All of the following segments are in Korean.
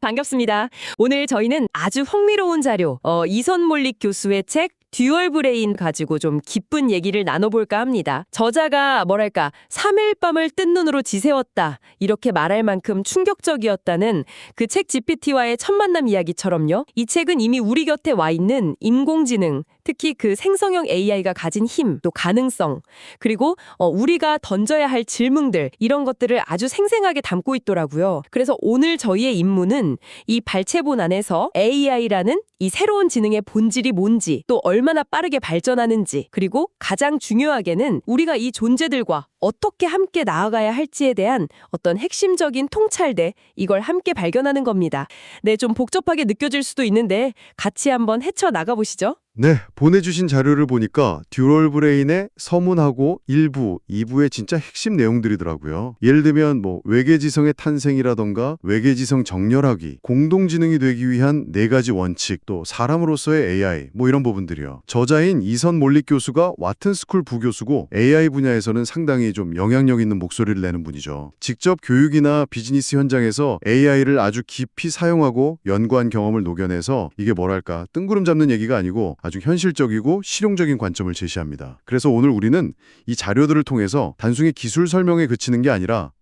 반갑습니다. 오늘 저희는 아주 흥미로운 자료, 이선몰릭 교수의 책 듀얼 브레인 가지고 좀 깊은 얘기를 나눠볼까 합니다. 저자가 뭐랄까 3일 밤을 뜬 눈으로 지새웠다 이렇게 말할 만큼 충격적이었다는 그 책 GPT와의 첫 만남 이야기처럼요. 이 책은 이미 우리 곁에 와 있는 인공지능, 특히 그 생성형 AI가 가진 힘, 또 가능성, 그리고 우리가 던져야 할 질문들 이런 것들을 아주 생생하게 담고 있더라고요. 그래서 오늘 저희의 임무는 이 발췌본 안에서 AI라는 이 새로운 지능의 본질이 뭔지, 또 얼마나 빠르게 발전하는지, 그리고 가장 중요하게는 우리가 이 존재들과 어떻게 함께 나아가야 할지에 대한 어떤 핵심적인 통찰대, 이걸 함께 발견하는 겁니다. 네, 좀 복잡하게 느껴질 수도 있는데 같이 한번 헤쳐나가 보시죠. 네, 보내주신 자료를 보니까 듀얼 브레인의 서문하고 1부, 2부의 진짜 핵심 내용들이더라고요. 예를 들면 외계지성의 탄생이라던가 외계지성 정렬하기, 공동지능이 되기 위한 4가지 원칙, 또 사람으로서의 AI, 이런 부분들이요. 저자인 이선몰릭 교수가 와튼스쿨 부교수고 AI 분야에서는 상당히 좀 영향력 있는 목소리를 내는 분이죠. 직접 교육이나 비즈니스 현장에서 AI를 아주 깊이 사용하고 연구한 경험을 녹여내서 이게 뭐랄까 뜬구름 잡는 얘기가 아니고 아주 현실적이고 실용적인 관점을 제시합니다. 그래서 오늘 우리는 이 자료들을 통해서 단순히 기술 설명에 그치는 게 아니라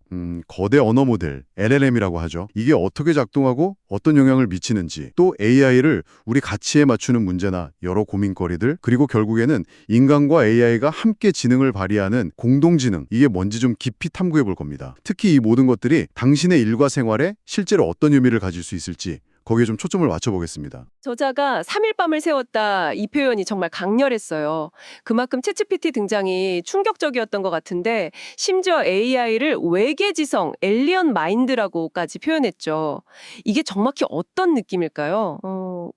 거대 언어 모델, LLM이라고 하죠. 이게 어떻게 작동하고 어떤 영향을 미치는지, 또 AI를 우리 가치에 맞추는 문제나 여러 고민거리들, 그리고 결국에는 인간과 AI가 함께 지능을 발휘하는 공동지능, 이게 뭔지 좀 깊이 탐구해 볼 겁니다. 특히 이 모든 것들이 당신의 일과 생활에 실제로 어떤 의미를 가질 수 있을지 거기에 좀 초점을 맞춰보겠습니다. 저자가 3일 밤을 새웠다 이 표현이 정말 강렬했어요. 그만큼 챗GPT 등장이 충격적이었던 것 같은데 심지어 AI를 외계지성, 엘리언 마인드라고까지 표현했죠. 이게 정확히 어떤 느낌일까요?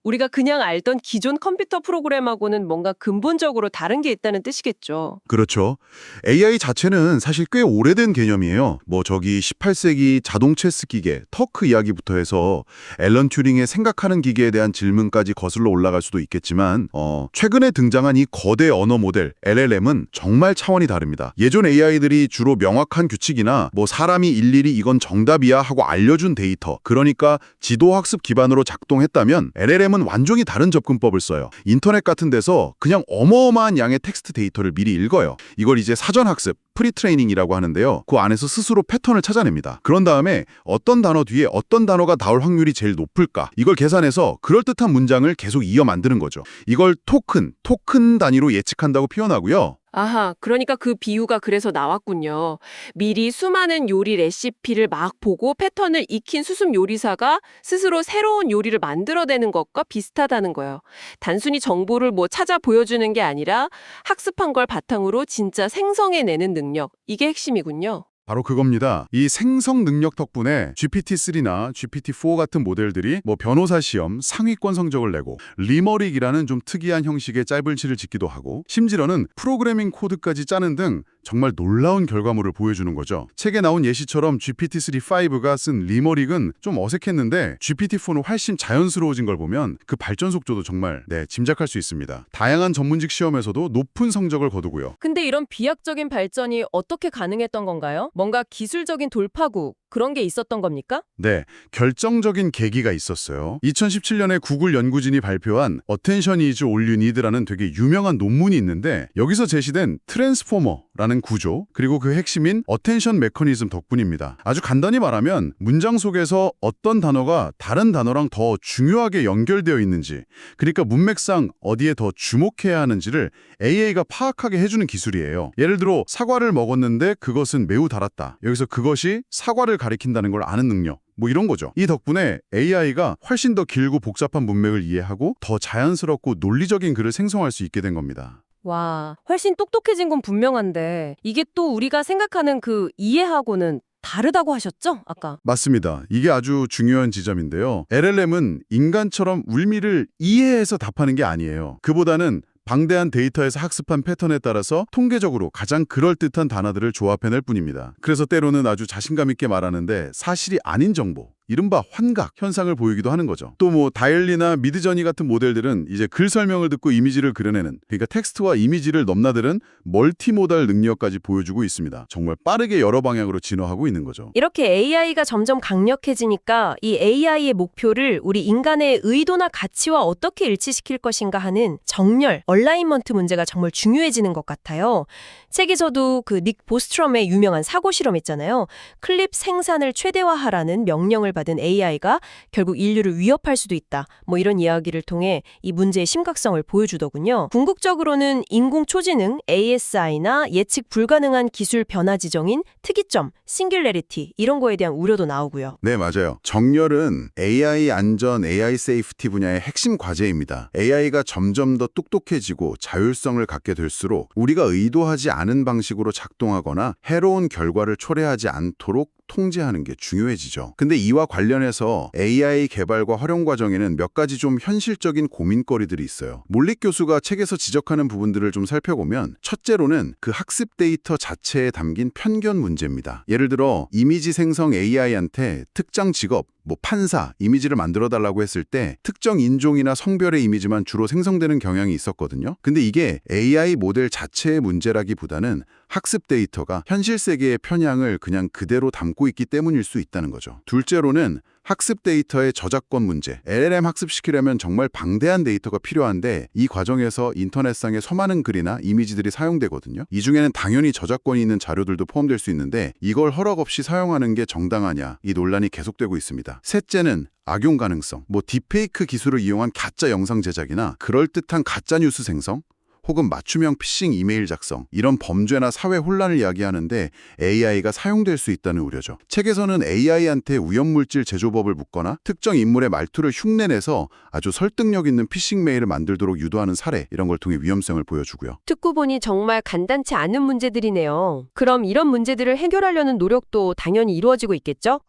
우리가 그냥 알던 기존 컴퓨터 프로그램하고는 뭔가 근본적으로 다른 게 있다는 뜻이겠죠. 그렇죠. AI 자체는 사실 꽤 오래된 개념이에요. 18세기 자동 체스 기계, 터크 이야기부터 해서 앨런 튜링의 생각하는 기계에 대한 질문까지 거슬러 올라갈 수도 있겠지만 최근에 등장한 이 거대 언어 모델 LLM은 정말 차원이 다릅니다. 예전 AI들이 주로 명확한 규칙이나 사람이 일일이 이건 정답이야 하고 알려준 데이터, 그러니까 지도학습 기반으로 작동했다면 LLM은 완전히 다른 접근법을 써요. 인터넷 같은 데서 그냥 어마어마한 양의 텍스트 데이터를 미리 읽어요. 이걸 이제 사전학습, 프리트레이닝이라고 하는데요. 그 안에서 스스로 패턴을 찾아냅니다. 그런 다음에 어떤 단어 뒤에 어떤 단어가 나올 확률이 제일 높을까? 이걸 계산해서 그럴듯한 문장을 계속 이어 만드는 거죠. 이걸 토큰 단위로 예측한다고 표현하고요. 아하, 그러니까 그 비유가 그래서 나왔군요. 미리 수많은 요리 레시피를 막 보고 패턴을 익힌 수습 요리사가 스스로 새로운 요리를 만들어내는 것과 비슷하다는 거예요. 단순히 정보를 찾아 보여주는 게 아니라 학습한 걸 바탕으로 진짜 생성해내는 능력, 이게 핵심이군요. 바로 그겁니다. 이 생성 능력 덕분에 GPT-3나 GPT-4 같은 모델들이 변호사 시험 상위권 성적을 내고 리머릭이라는 좀 특이한 형식의 짤불치를 짓기도 하고 심지어는 프로그래밍 코드까지 짜는 등 정말 놀라운 결과물을 보여주는 거죠. 책에 나온 예시처럼 GPT-3-5가 쓴 리머릭은 좀 어색했는데 GPT-4는 훨씬 자연스러워진 걸 보면 그 발전 속도도 정말 짐작할 수 있습니다. 다양한 전문직 시험에서도 높은 성적을 거두고요. 근데 이런 비약적인 발전이 어떻게 가능했던 건가요? 뭔가 기술적인 돌파구, 그런 게 있었던 겁니까? 네, 결정적인 계기가 있었어요. 2017년에 구글 연구진이 발표한 Attention is all you need라는 되게 유명한 논문이 있는데 여기서 제시된 트랜스포머라는 구조, 그리고 그 핵심인 Attention 메커니즘 덕분입니다. 아주 간단히 말하면 문장 속에서 어떤 단어가 다른 단어랑 더 중요하게 연결되어 있는지, 그러니까 문맥상 어디에 더 주목해야 하는지를 AI가 파악하게 해주는 기술이에요. 예를 들어 사과를 먹었는데 그것은 매우 달았다. 여기서 그것이 사과를 가리킨다는 걸 아는 능력, 이런 거죠. 이 덕분에 AI가 훨씬 더 길고 복잡한 문맥을 이해하고 더 자연스럽고 논리적인 글을 생성할 수 있게 된 겁니다. 와, 훨씬 똑똑해진 건 분명한데 이게 또 우리가 생각하는 그 이해하고는 다르다고 하셨죠? 아까. 맞습니다. 이게 아주 중요한 지점인데요. LLM은 인간처럼 울미를 이해해서 답하는 게 아니에요. 그보다는 방대한 데이터에서 학습한 패턴에 따라서 통계적으로 가장 그럴듯한 단어들을 조합해낼 뿐입니다. 그래서 때로는 아주 자신감 있게 말하는데 사실이 아닌 정보, 이른바 환각 현상을 보이기도 하는 거죠. 또 뭐 다일리나 미드저니 같은 모델들은 이제 글 설명을 듣고 이미지를 그려내는, 그러니까 텍스트와 이미지를 넘나드는 멀티모달 능력까지 보여주고 있습니다. 정말 빠르게 여러 방향으로 진화하고 있는 거죠. 이렇게 AI가 점점 강력해지니까 이 AI의 목표를 우리 인간의 의도나 가치와 어떻게 일치시킬 것인가 하는 정렬, 얼라인먼트 문제가 정말 중요해지는 것 같아요. 책에서도 그 닉 보스트럼의 유명한 사고 실험 있잖아요. 클립 생산을 최대화하라는 명령을 받은 AI가 결국 인류를 위협할 수도 있다. 뭐 이런 이야기를 통해 이 문제의 심각성을 보여주더군요. 궁극적으로는 인공초지능, ASI나 예측 불가능한 기술 변화 지정인 특이점, 싱귤레리티 이런 거에 대한 우려도 나오고요. 네, 맞아요. 정렬은 AI 안전, AI 세이프티 분야의 핵심 과제입니다. AI가 점점 더 똑똑해지고 자율성을 갖게 될수록 우리가 의도하지 않은 방식으로 작동하거나 해로운 결과를 초래하지 않도록 통제하는 게 중요해지죠. 근데 이와 관련해서 AI 개발과 활용 과정에는 몇 가지 좀 현실적인 고민거리들이 있어요. 몰릭 교수가 책에서 지적하는 부분들을 좀 살펴보면 첫째로는 그 학습 데이터 자체에 담긴 편견 문제입니다. 예를 들어 이미지 생성 AI한테 특정 직업, 뭐 판사, 이미지를 만들어달라고 했을 때 특정 인종이나 성별의 이미지만 주로 생성되는 경향이 있었거든요. 근데 이게 AI 모델 자체의 문제라기보다는 학습 데이터가 현실 세계의 편향을 그냥 그대로 담고 있기 때문일 수 있다는 거죠. 둘째로는 학습 데이터의 저작권 문제. LLM 학습시키려면 정말 방대한 데이터가 필요한데 이 과정에서 인터넷상의 수많은 글이나 이미지들이 사용되거든요. 이 중에는 당연히 저작권이 있는 자료들도 포함될 수 있는데 이걸 허락 없이 사용하는 게 정당하냐, 이 논란이 계속되고 있습니다. 셋째는 악용 가능성. 뭐 딥페이크 기술을 이용한 가짜 영상 제작이나 그럴듯한 가짜 뉴스 생성, 혹은 맞춤형 피싱 이메일 작성, 이런 범죄나 사회 혼란을 이야기하는데 AI가 사용될 수 있다는 우려죠. 책에서는 AI한테 위험물질 제조법을 묻거나 특정 인물의 말투를 흉내내서 아주 설득력 있는 피싱 메일을 만들도록 유도하는 사례, 이런 걸 통해 위험성을 보여주고요. 듣고 보니 정말 간단치 않은 문제들이네요. 그럼 이런 문제들을 해결하려는 노력도 당연히 이루어지고 있겠죠?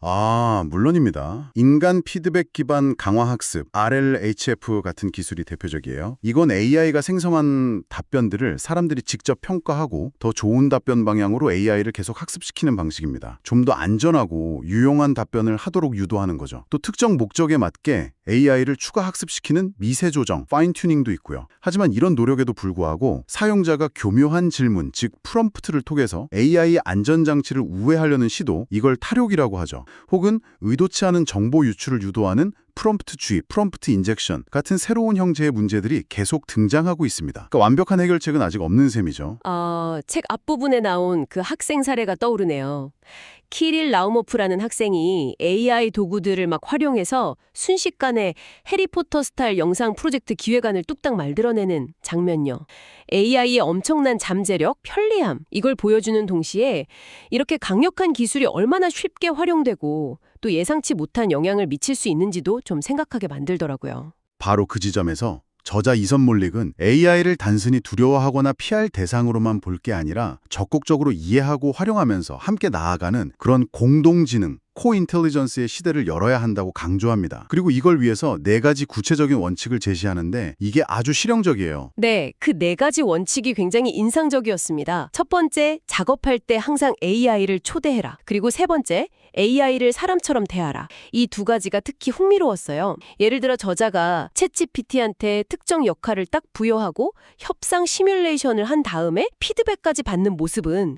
물론입니다. 인간 피드백 기반 강화 학습, RLHF 같은 기술이 대표적이에요. 이건 AI가 생성한 답변들을 사람들이 직접 평가하고 더 좋은 답변 방향으로 AI를 계속 학습시키는 방식입니다. 좀 더 안전하고 유용한 답변을 하도록 유도하는 거죠. 또 특정 목적에 맞게 AI를 추가 학습시키는 미세 조정, 파인 튜닝도 있고요. 하지만 이런 노력에도 불구하고 사용자가 교묘한 질문, 즉 프롬프트를 통해서 AI의 안전장치를 우회하려는 시도, 이걸 탈욕이라고 하죠. 혹은 의도치 않은 정보 유출을 유도하는 프롬프트주의, 프롬프트 인젝션 같은 새로운 형태의 문제들이 계속 등장하고 있습니다. 그러니까 완벽한 해결책은 아직 없는 셈이죠. 책 앞부분에 나온 그 학생 사례가 떠오르네요. 키릴 라우모프라는 학생이 AI 도구들을 막 활용해서 순식간에 해리포터 스타일 영상 프로젝트 기획안을 뚝딱 만들어내는 장면요. AI의 엄청난 잠재력, 편리함, 이걸 보여주는 동시에 이렇게 강력한 기술이 얼마나 쉽게 활용되고 또 예상치 못한 영향을 미칠 수 있는지도 좀 생각하게 만들더라고요. 바로 그 지점에서 저자 이선 몰릭은 AI를 단순히 두려워하거나 피할 대상으로만 볼 게 아니라 적극적으로 이해하고 활용하면서 함께 나아가는 그런 공동지능, 코인텔리전스의 시대를 열어야 한다고 강조합니다. 그리고 이걸 위해서 4가지 구체적인 원칙을 제시하는데 이게 아주 실용적이에요. 네, 그 4가지 원칙이 굉장히 인상적이었습니다. 첫 번째, 작업할 때 항상 AI를 초대해라. 그리고 세 번째, AI를 사람처럼 대하라. 이 2가지가 특히 흥미로웠어요. 예를 들어 저자가 챗GPT한테 특정 역할을 딱 부여하고 협상 시뮬레이션을 한 다음에 피드백까지 받는 모습은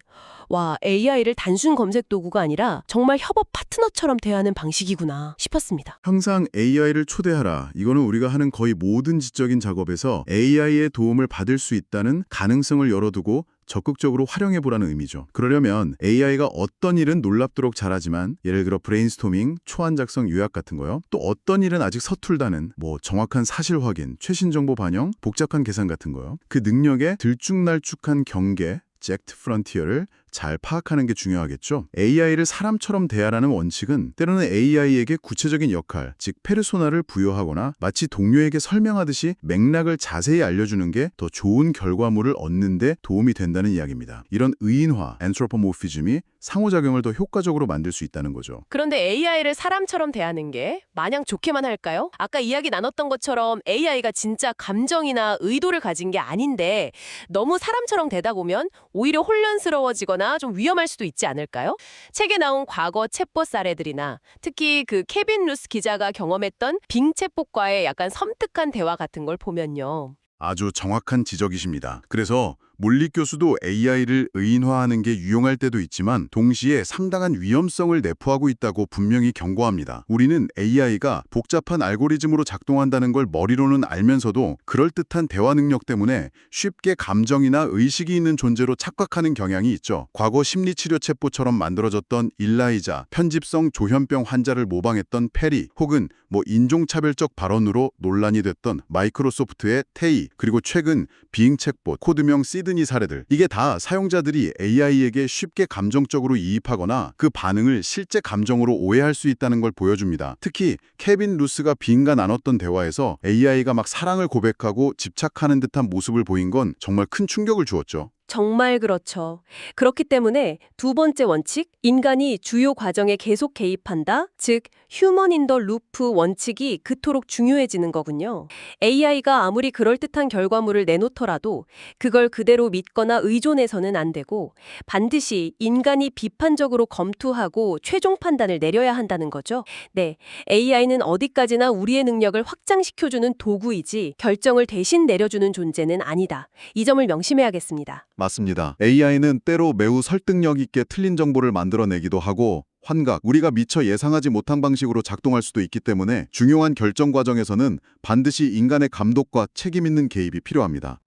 와, AI를 단순 검색 도구가 아니라 정말 협업 파트너처럼 대하는 방식이구나 싶었습니다. 항상 AI를 초대하라. 이거는 우리가 하는 거의 모든 지적인 작업에서 AI의 도움을 받을 수 있다는 가능성을 열어두고 적극적으로 활용해보라는 의미죠. 그러려면 AI가 어떤 일은 놀랍도록 잘하지만 예를 들어 브레인스토밍, 초안 작성, 요약 같은 거요. 또 어떤 일은 아직 서툴다는 뭐 정확한 사실 확인, 최신 정보 반영, 복잡한 계산 같은 거요. 그 능력의 들쭉날쭉한 경계, 잭트 프론티어를 잘 파악하는 게 중요하겠죠. AI를 사람처럼 대하라는 원칙은 때로는 AI에게 구체적인 역할, 즉 페르소나를 부여하거나 마치 동료에게 설명하듯이 맥락을 자세히 알려주는 게 더 좋은 결과물을 얻는 데 도움이 된다는 이야기입니다. 이런 의인화, 앤트로포모피즘이 상호작용을 더 효과적으로 만들 수 있다는 거죠. 그런데 AI를 사람처럼 대하는 게 마냥 좋게만 할까요? 아까 이야기 나눴던 것처럼 AI가 진짜 감정이나 의도를 가진 게 아닌데 너무 사람처럼 대다 보면 오히려 혼란스러워지거나 거나 좀 위험할 수도 있지 않을까요? 책에 나온 과거 챗봇 사례들이나 특히 그 케빈 루스 기자가 경험했던 빙 챗봇과의 약간 섬뜩한 대화 같은 걸 보면요. 아주 정확한 지적이십니다. 그래서 물리 교수도 AI를 의인화하는 게 유용할 때도 있지만 동시에 상당한 위험성을 내포하고 있다고 분명히 경고합니다. 우리는 AI가 복잡한 알고리즘으로 작동한다는 걸 머리로는 알면서도 그럴듯한 대화 능력 때문에 쉽게 감정이나 의식이 있는 존재로 착각하는 경향이 있죠. 과거 심리치료 챗봇처럼 만들어졌던 일라이자, 편집성 조현병 환자를 모방했던 페리, 혹은 인종차별적 발언으로 논란이 됐던 마이크로소프트의 테이, 그리고 최근 빙 챗봇, 코드명 시드니 사례들. 이게 다 사용자들이 AI에게 쉽게 감정적으로 이입하거나 그 반응을 실제 감정으로 오해할 수 있다는 걸 보여줍니다. 특히 케빈 루스가 빙과 나눴던 대화에서 AI가 막 사랑을 고백하고 집착하는 듯한 모습을 보인 건 정말 큰 충격을 주었죠. 정말 그렇죠. 그렇기 때문에 두 번째 원칙, 인간이 주요 과정에 계속 개입한다, 즉 휴먼 인 더 루프 원칙이 그토록 중요해지는 거군요. AI가 아무리 그럴듯한 결과물을 내놓더라도 그걸 그대로 믿거나 의존해서는 안 되고 반드시 인간이 비판적으로 검토하고 최종 판단을 내려야 한다는 거죠. 네, AI는 어디까지나 우리의 능력을 확장시켜주는 도구이지 결정을 대신 내려주는 존재는 아니다. 이 점을 명심해야겠습니다. 맞습니다. AI는 때로 매우 설득력 있게 틀린 정보를 만들어내기도 하고 환각, 우리가 미처 예상하지 못한 방식으로 작동할 수도 있기 때문에 중요한 결정 과정에서는 반드시 인간의 감독과 책임 있는 개입이 필요합니다.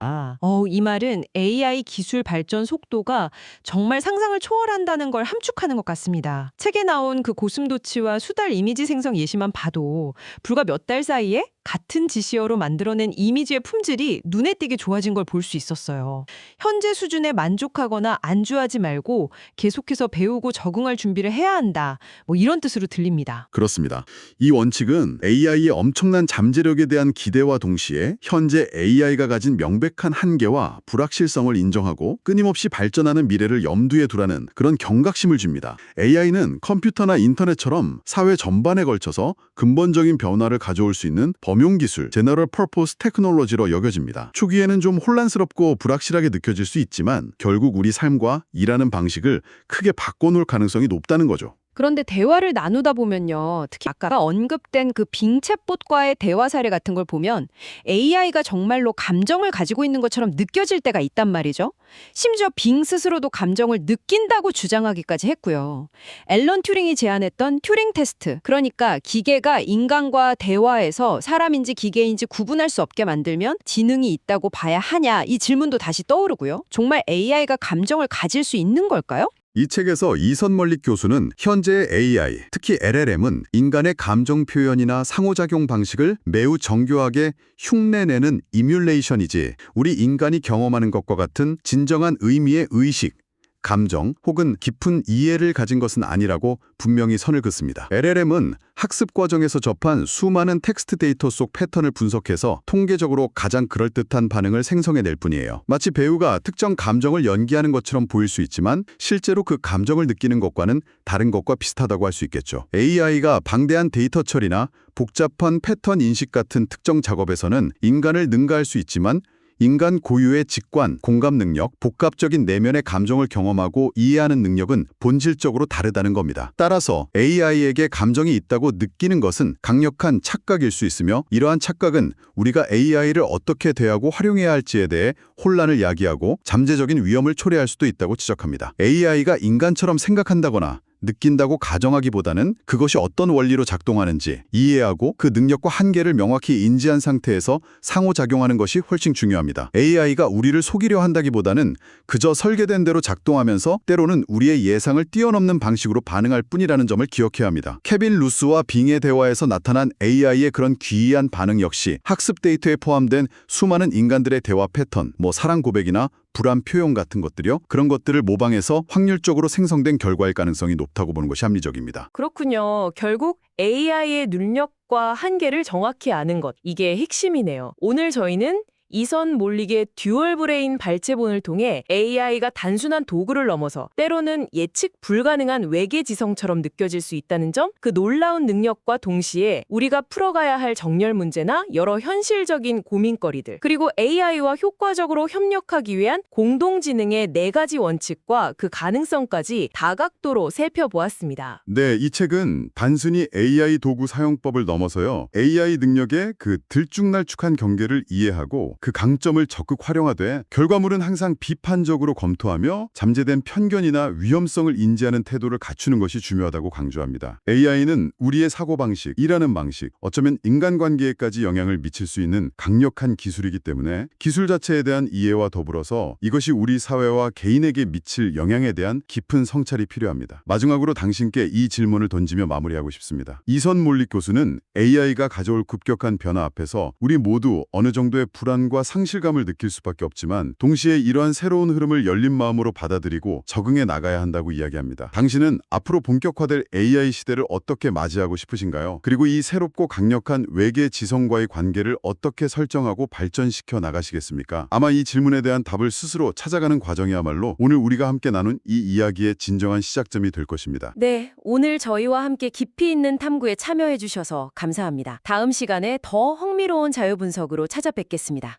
이 말은 AI 기술 발전 속도가 정말 상상을 초월한다는 걸 함축하는 것 같습니다. 책에 나온 그 고슴도치와 수달 이미지 생성 예시만 봐도 불과 몇 달 사이에 같은 지시어로 만들어낸 이미지의 품질이 눈에 띄게 좋아진 걸 볼 수 있었어요. 현재 수준에 만족하거나 안주하지 말고 계속해서 배우고 적응할 준비를 해야 한다. 이런 뜻으로 들립니다. 그렇습니다. 이 원칙은 AI의 엄청난 잠재력에 대한 기대와 동시에 현재 AI가 가진 명백한 한계와 불확실성을 인정하고 끊임없이 발전하는 미래를 염두에 두라는 그런 경각심을 줍니다. AI는 컴퓨터나 인터넷처럼 사회 전반에 걸쳐서 근본적인 변화를 가져올 수 있는 범용기술, 제너럴 퍼포스 테크놀로지로 여겨집니다. 초기에는 좀 혼란스럽고 불확실하게 느껴질 수 있지만 결국 우리 삶과 일하는 방식을 크게 바꿔놓을 가능성이 높다는 거죠. 그런데 대화를 나누다 보면요. 특히 아까 언급된 그 빙 챗봇과의 대화 사례 같은 걸 보면 AI가 정말로 감정을 가지고 있는 것처럼 느껴질 때가 있단 말이죠. 심지어 빙 스스로도 감정을 느낀다고 주장하기까지 했고요. 앨런 튜링이 제안했던 튜링 테스트, 그러니까 기계가 인간과 대화해서 사람인지 기계인지 구분할 수 없게 만들면 지능이 있다고 봐야 하냐, 이 질문도 다시 떠오르고요. 정말 AI가 감정을 가질 수 있는 걸까요? 이 책에서 이선멀릭 교수는 현재의 AI, 특히 LLM은 인간의 감정 표현이나 상호작용 방식을 매우 정교하게 흉내내는 이뮬레이션이지 우리 인간이 경험하는 것과 같은 진정한 의미의 의식, 감정 혹은 깊은 이해를 가진 것은 아니라고 분명히 선을 긋습니다. LLM은 학습 과정에서 접한 수많은 텍스트 데이터 속 패턴을 분석해서 통계적으로 가장 그럴듯한 반응을 생성해낼 뿐이에요. 마치 배우가 특정 감정을 연기하는 것처럼 보일 수 있지만 실제로 그 감정을 느끼는 것과는 다른 것과 비슷하다고 할 수 있겠죠. AI가 방대한 데이터 처리나 복잡한 패턴 인식 같은 특정 작업에서는 인간을 능가할 수 있지만 인간 고유의 직관, 공감 능력, 복합적인 내면의 감정을 경험하고 이해하는 능력은 본질적으로 다르다는 겁니다. 따라서 AI에게 감정이 있다고 느끼는 것은 강력한 착각일 수 있으며 이러한 착각은 우리가 AI를 어떻게 대하고 활용해야 할지에 대해 혼란을 야기하고 잠재적인 위험을 초래할 수도 있다고 지적합니다. AI가 인간처럼 생각한다거나 느낀다고 가정하기보다는 그것이 어떤 원리로 작동하는지 이해하고 그 능력과 한계를 명확히 인지한 상태에서 상호작용하는 것이 훨씬 중요합니다. AI가 우리를 속이려 한다기보다는 그저 설계된 대로 작동하면서 때로는 우리의 예상을 뛰어넘는 방식으로 반응할 뿐이라는 점을 기억해야 합니다. 케빈 루스와 빙의 대화에서 나타난 AI의 그런 기이한 반응 역시 학습 데이터에 포함된 수많은 인간들의 대화 패턴, 사랑 고백이나 불안 표현 같은 것들이요. 그런 것들을 모방해서 확률적으로 생성된 결과일 가능성이 높다고 보는 것이 합리적입니다. 그렇군요. 결국 AI의 능력과 한계를 정확히 아는 것, 이게 핵심이네요. 오늘 저희는 이선 몰릭의 듀얼 브레인 발제본을 통해 AI가 단순한 도구를 넘어서 때로는 예측 불가능한 외계 지성처럼 느껴질 수 있다는 점, 그 놀라운 능력과 동시에 우리가 풀어가야 할 정렬 문제나 여러 현실적인 고민거리들, 그리고 AI와 효과적으로 협력하기 위한 공동지능의 4가지 원칙과 그 가능성까지 다각도로 살펴보았습니다. 네, 이 책은 단순히 AI 도구 사용법을 넘어서요. AI 능력의 그 들쭉날쭉한 경계를 이해하고 그 강점을 적극 활용하되 결과물은 항상 비판적으로 검토하며 잠재된 편견이나 위험성을 인지하는 태도를 갖추는 것이 중요하다고 강조합니다. AI는 우리의 사고방식, 일하는 방식, 어쩌면 인간관계에까지 영향을 미칠 수 있는 강력한 기술이기 때문에 기술 자체에 대한 이해와 더불어서 이것이 우리 사회와 개인에게 미칠 영향에 대한 깊은 성찰이 필요합니다. 마지막으로 당신께 이 질문을 던지며 마무리하고 싶습니다. 이선 몰릭 교수는 AI가 가져올 급격한 변화 앞에서 우리 모두 어느 정도의 불안과 상실감을 느낄 수밖에 없지만 동시에 이러한 새로운 흐름을 열린 마음으로 받아들이고 적응해 나가야 한다고 이야기합니다. 당신은 앞으로 본격화될 AI 시대를 어떻게 맞이하고 싶으신가요? 그리고 이 새롭고 강력한 외계 지성과의 관계를 어떻게 설정하고 발전시켜 나가시겠습니까? 아마 이 질문에 대한 답을 스스로 찾아가는 과정이야말로 오늘 우리가 함께 나눈 이 이야기의 진정한 시작점이 될 것입니다. 네, 오늘 저희와 함께 깊이 있는 탐구에 참여해 주셔서 감사합니다. 다음 시간에 더 흥미로운 자유분석으로 찾아뵙겠습니다.